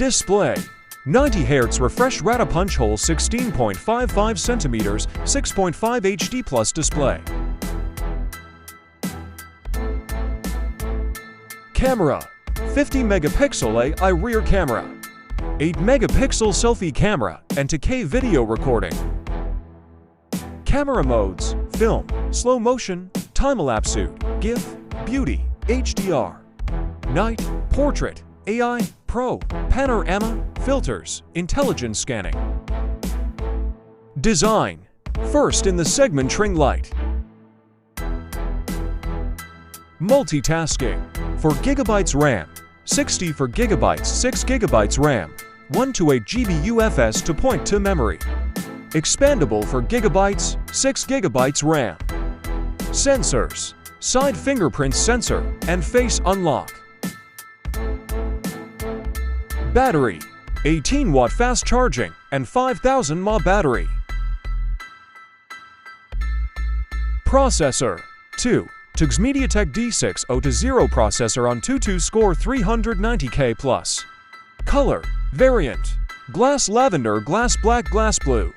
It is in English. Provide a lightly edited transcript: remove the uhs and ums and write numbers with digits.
Display 90Hz refresh rata punch hole 16.55 cm 6.5 HD plus display. Camera 50 megapixel AI rear camera, 8 megapixel selfie camera and 2K video recording. Camera modes: film, slow motion, time-lapse, GIF, beauty, HDR, night, portrait, AI, pro, panorama, filters, intelligent scanning. Design: first in the segment ring light. Multitasking: 4 GB RAM, 64 GB, 6 GB RAM, 1 to 8 GB UFS to point-to memory. Expandable 4 GB, 6 GB RAM. Sensors: side fingerprint sensor and face unlock. Battery: 18-watt fast charging and 5000 mAh battery. Processor: 2 TUG's MediaTek D600 processor on 22-score 390K+. Color: variant: glass lavender, glass black, glass blue.